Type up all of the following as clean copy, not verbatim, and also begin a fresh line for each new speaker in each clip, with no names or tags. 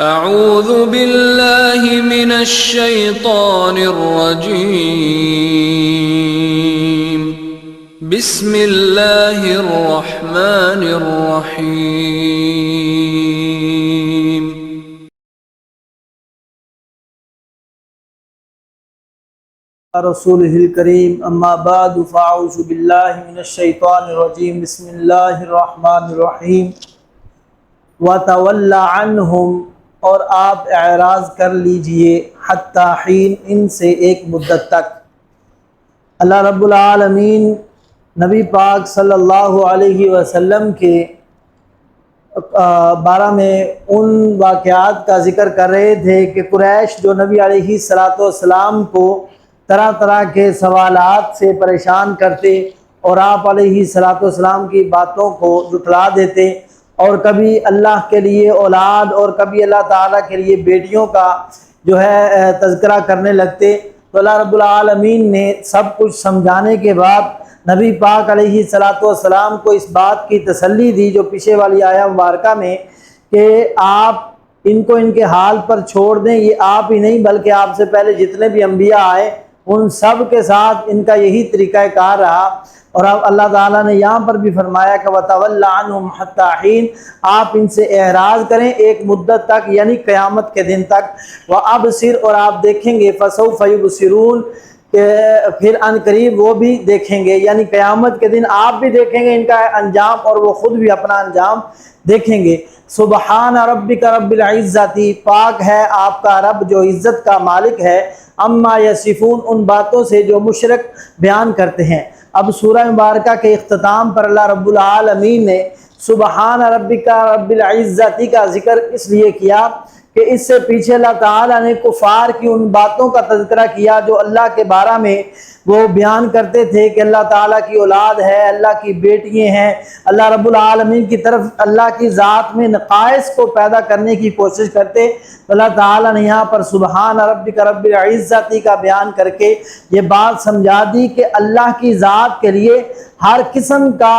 اعوذ باللہ من الشیطان الرجیم بسم اللہ الرحمن الرحیم
رسولہ الکریم اما بعد فاعوذ باللہ من الشیطان الرجیم بسم اللہ الرحمن الرحیم وَتَوَلَّ عَنْهُمْ اور آپ اعراض کر لیجئے حتی حین ان سے ایک مدت تک۔ اللہ رب العالمین نبی پاک صلی اللہ علیہ وسلم کے بارے میں ان واقعات کا ذکر کر رہے تھے کہ قریش جو نبی علیہ السلام کو طرح طرح کے سوالات سے پریشان کرتے اور آپ علیہ السلام کی باتوں کو جھٹلا دیتے، اور کبھی اللہ کے لیے اولاد اور کبھی اللہ تعالیٰ کے لیے بیٹیوں کا جو ہے تذکرہ کرنے لگتے، تو اللہ رب العالمین نے سب کچھ سمجھانے کے بعد نبی پاک علیہ السلام کو اس بات کی تسلی دی جو پیچھے والی آیہ مبارکہ میں، کہ آپ ان کو ان کے حال پر چھوڑ دیں۔ یہ آپ ہی نہیں بلکہ آپ سے پہلے جتنے بھی انبیاء آئے ان سب کے ساتھ ان کا یہی طریقہ کار رہا۔ اور اب اللہ تعالیٰ نے یہاں پر بھی فرمایا کہ وَتَوَلَّ عَنْهُمْ حَتَّى حِينٍ، آپ ان سے اعراض کریں ایک مدت تک، یعنی قیامت کے دن تک۔ وَأَبْصِرْ اور آپ دیکھیں گے، فَسَوْفَ يُبْصِرُونَ کہ پھر ان قریب وہ بھی دیکھیں گے، یعنی قیامت کے دن آپ بھی دیکھیں گے ان کا انجام اور وہ خود بھی اپنا انجام دیکھیں گے۔ سبحان ربک رب العزت، پاک ہے آپ کا رب جو عزت کا مالک ہے، اما یصفون ان باتوں سے جو مشرک بیان کرتے ہیں۔ اب سورہ مبارکہ کے اختتام پر اللہ رب العالمین نے سبحان ربک رب العزت کا ذکر اس لیے کیا کہ اس سے پیچھے اللہ تعالیٰ نے کفار کی ان باتوں کا تذکرہ کیا جو اللہ کے بارے میں وہ بیان کرتے تھے کہ اللہ تعالیٰ کی اولاد ہے، اللہ کی بیٹیاں ہیں، اللہ رب العالمین کی طرف اللہ کی ذات میں نقائص کو پیدا کرنے کی کوشش کرتے۔ تو اللہ تعالیٰ نے یہاں پر سبحان ربک رب العزت کا بیان کر کے یہ بات سمجھا دی کہ اللہ کی ذات کے لیے ہر قسم کا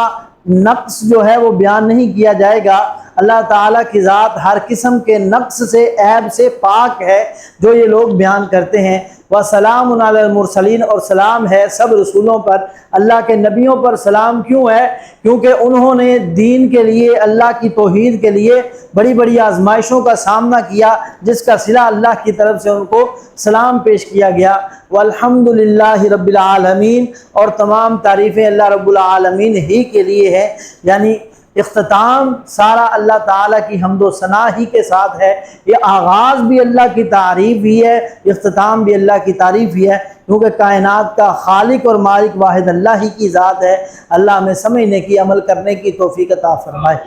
نقص جو ہے وہ بیان نہیں کیا جائے گا۔ اللہ تعالیٰ کی ذات ہر قسم کے نقص سے، عیب سے پاک ہے جو یہ لوگ بیان کرتے ہیں۔ وَسَلَامٌ عَلَى الْمُرْسَلِينَ اور سلام ہے سب رسولوں پر۔ اللہ کے نبیوں پر سلام کیوں ہے؟ کیونکہ انہوں نے دین کے لیے، اللہ کی توحید کے لیے بڑی بڑی آزمائشوں کا سامنا کیا، جس کا صلہ اللہ کی طرف سے ان کو سلام پیش کیا گیا۔ وَالْحَمْدُ لِلَّهِ رَبِّ الْعَالَمِينَ اور تمام تعریفیں اللہ رب العالمین ہی کے لیے ہے، یعنی اختتام سارا اللہ تعالیٰ کی حمد و ثنا ہی کے ساتھ ہے۔ یہ آغاز بھی اللہ کی تعریف ہی ہے، اختتام بھی اللہ کی تعریف ہی ہے، کیونکہ کائنات کا خالق اور مالک واحد اللہ ہی کی ذات ہے۔ اللہ ہمیں سمجھنے کی، عمل کرنے کی توفیق عطا فرمائے۔